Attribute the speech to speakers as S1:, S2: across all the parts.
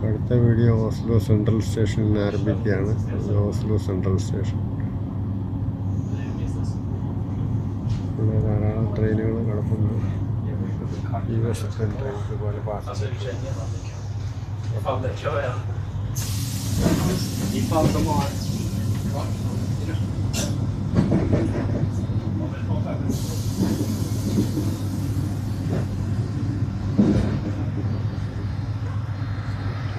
S1: അടുത്ത video Oslo central സ്റ്റേഷനിൽ നിന്ന് ആരംഭിക്കുകയാണ്. Oslo central station. ഇവിടെ ധാരാളം ട്രെയിനുകൾ കിടപ്പുണ്ട്. ഈ വശത്തെ ട്രെയിൻ ഇതുപോലെ പാസഞ്ചർ ട്രെയിൻ.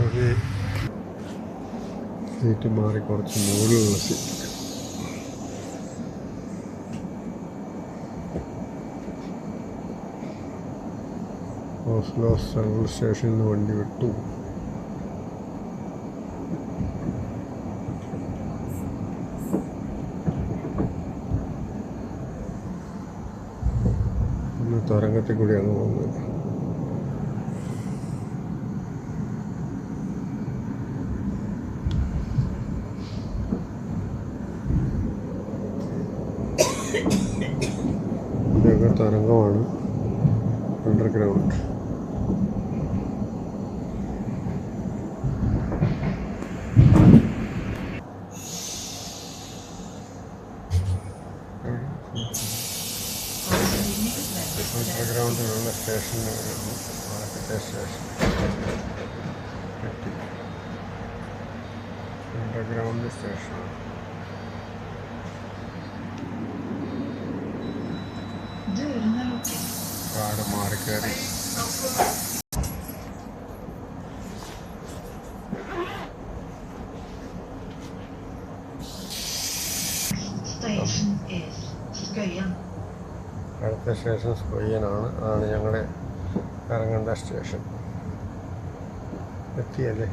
S1: ഒരു സീറ്റ് മാറി കുറച്ച് മുകളിലുള്ള സീറ്റ്. ഓസ്ലോ സെൻട്രൽ സ്റ്റേഷനിൽ നിന്ന് വണ്ടി വിട്ടു. ഒന്ന് തുരങ്കത്തിൽ കൂടിയാണ് പോകുന്നത്. ഇതൊക്കെ തരംഗമാണ്, അണ്ടർഗ്രൗണ്ട്. അണ്ടർഗ്രൗണ്ടിലുള്ള സ്റ്റേഷനുകളാണ് ആദ്യത്തെ സ്റ്റേഷൻ. Underground station. കാട് മാറിക്കയറി. അടുത്ത സ്റ്റേഷൻ സ്കൊയ്യനാണ്. അതാണ് ഞങ്ങളുടെ ഇറങ്ങേണ്ട സ്റ്റേഷൻ. എത്തിയല്ലേ?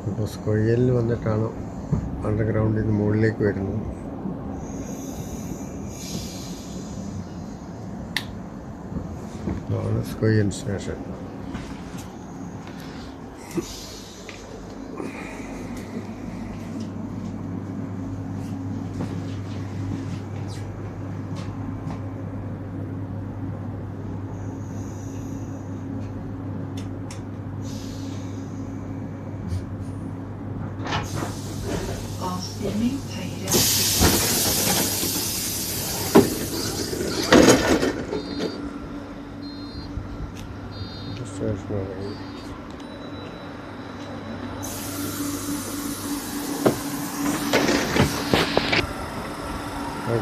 S1: ഇപ്പോൾ സ്കൊയ്യലിൽ വന്നിട്ടാണ് അണ്ടർഗ്രൗണ്ടിൽ നിന്ന് മുകളിലേക്ക് വരുന്നത്. ഇതാണ് സ്കൊയ്യൻ സ്റ്റേഷൻ.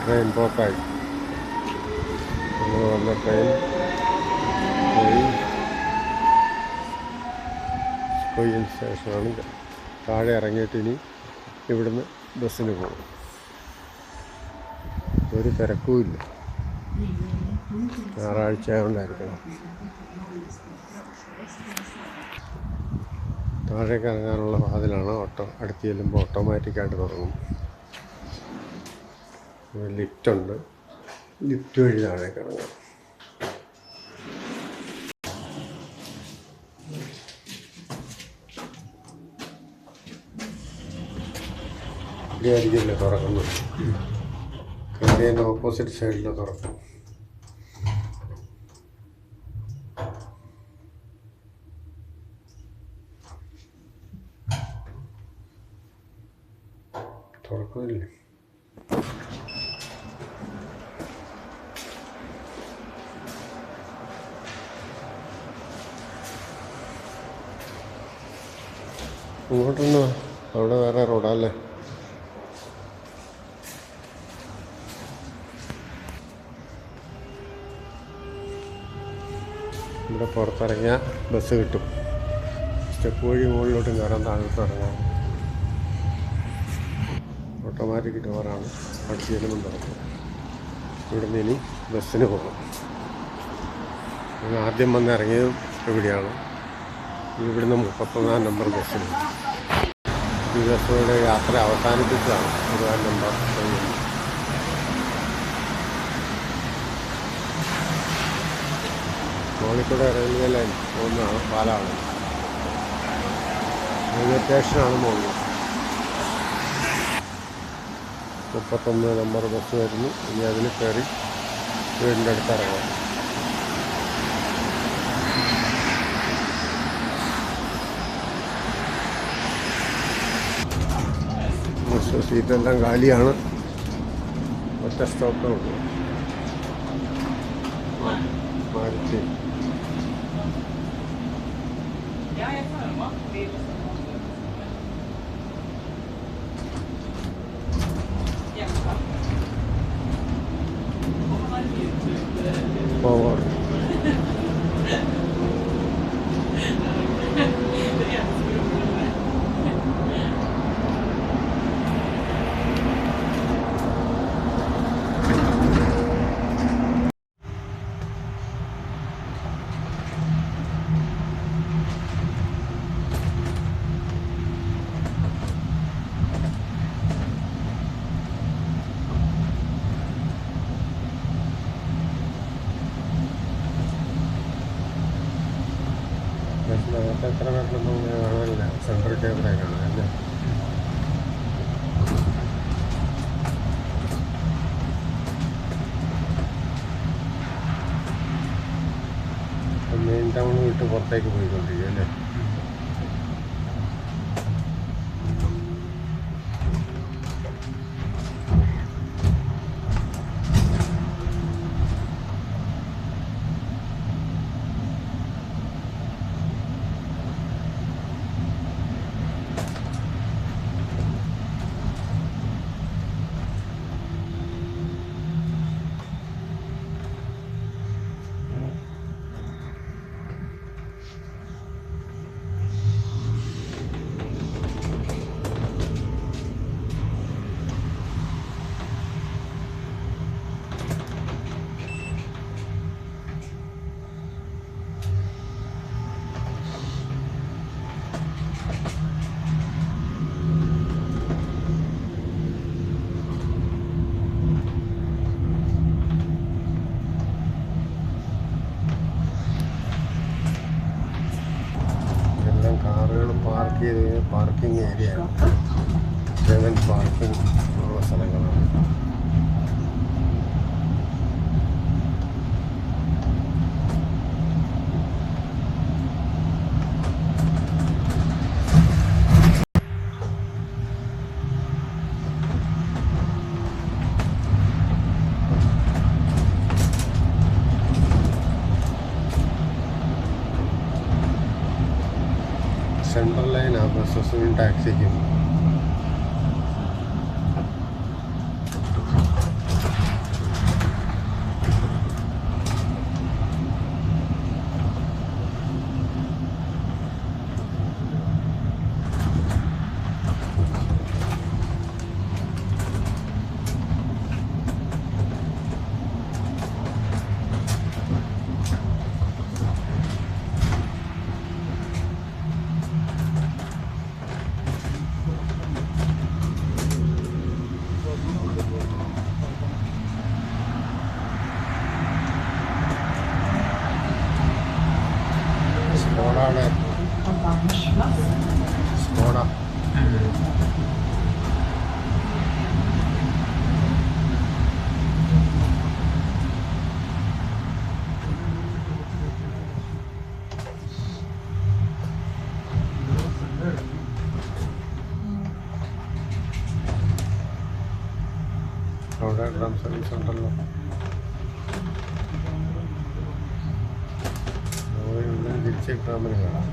S1: ട്രെയിൻ പോക്കായി. നമ്മൾ വന്ന ട്രെയിൻ പോയി. സ്കൊയ്യൻ സ്റ്റേഷനാണ്. താഴെ ഇറങ്ങിയിട്ട് ഇനി ഇവിടുന്ന് ബസ്സിന് പോകും. ഒരു തിരക്കുമില്ല. ഞായറാഴ്ച ആയതുകൊണ്ടായിരിക്കണം. താഴേക്ക് ഇറങ്ങാനുള്ള വാതിലാണ്. അടുത്ത് ചെല്ലുമ്പോൾ ഓട്ടോമാറ്റിക്കായിട്ട് തുടങ്ങും. ലിഫ്റ്റുണ്ട്. ലിഫ്റ്റ് വഴി താഴേക്ക് ഇറങ്ങാം. ഇവിടെയായിരിക്കില്ല തുറക്കുന്നത്. കയറിയതിൻ്റെ ഓപ്പോസിറ്റ് സൈഡിൽ തുറക്കും. തുറക്കില്ലേ? ഇങ്ങോട്ടൊന്ന് അവിടെ വേറെ റോഡല്ലേ? ഇവിടെ പുറത്തിറങ്ങിയാൽ ബസ് കിട്ടും. സ്റ്റെപ്പ് വഴി മുകളിലോട്ടും കയറാൻ, താഴോട്ട് ഇറങ്ങാം. ഓട്ടോമാറ്റിക് ഡോറാണ്. അടുത്ത് ചെല്ലുമ്പം തുറക്കും. ഇവിടുന്ന് ഇനി ബസ്സിന് പോകും. ആദ്യം വന്ന് ഇറങ്ങിയതും ഇവിടെയാണ്. ഇവിടുന്ന് 31 നമ്പർ ബസ്സിന്. ഈ ബസ്സുകളുടെ യാത്ര അവസാനിപ്പിച്ചതാണ് 1 നമ്പർ. കോഴിക്കോട് റെയിൽവേ ലൈൻ പോകുന്നതാണ് പാലാഴി. റെയിൽവേ സ്റ്റേഷനാണ് മുകളിൽ. 31 നമ്പർ ബസ് വരുന്നു. ഇനി അതിൽ കയറി വീടിൻ്റെ അടുത്ത് ഇറങ്ങാം. ബസ് സീറ്റെല്ലാം കാലിയാണ്. ഒറ്റ സ്റ്റോപ്പേ ഉള്ളൂ. മാരുതി. Forward. നേരത്തെ എത്ര പേരിലൊന്നും കാണാനില്ല. സെൻട്രൽ ടേബിളെ കാണാം അല്ലേ? മെയിൻ ടൗൺ വിട്ട് പുറത്തേക്ക് പോയിക്കൊണ്ടിരിക്കും അല്ലേ? കാറുകൾ പാർക്ക് ചെയ്ത് പാർക്കിംഗ് ഏരിയയാണ്. പേയ്മെൻറ്റ് പാർക്കിംഗ് ഉള്ള സ്ഥലങ്ങളാണ്. സെൻട്രൽ ലൈനാണ് ബസ്സസും ടാക്സിക്കും. സ്കോഡ അവിടെ ഡ്രം സർവീസ് ഉണ്ടല്ലോ. തിരിച്ച് ഡ്രമ്മിന് കാണാം.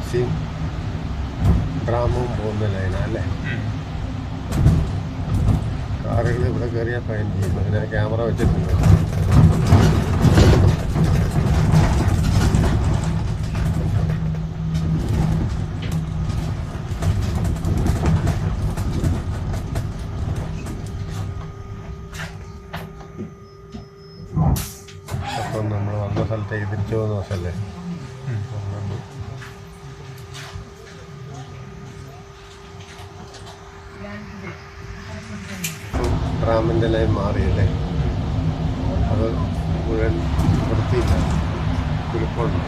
S1: ടാക്സിയും ട്രാമും പോകുന്ന ലൈനല്ലേ. കാറുകൾ ഇവിടെ കയറിയാൽ ഫൈൻ ചെയ്യും. അങ്ങനെ ക്യാമറ വെച്ചിട്ടുണ്ട്. അപ്പം നമ്മൾ വന്ന സ്ഥലത്തേക്ക് തിരിച്ചു പോകുന്ന ദിവസമല്ലേ. ട്രാമിൻ്റെ ലൈൻ മാറിയല്ലേ. അത് മുഴുവൻ വൃത്തിയില്ല, കുലുപ്പമുണ്ട്.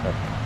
S1: Perfect.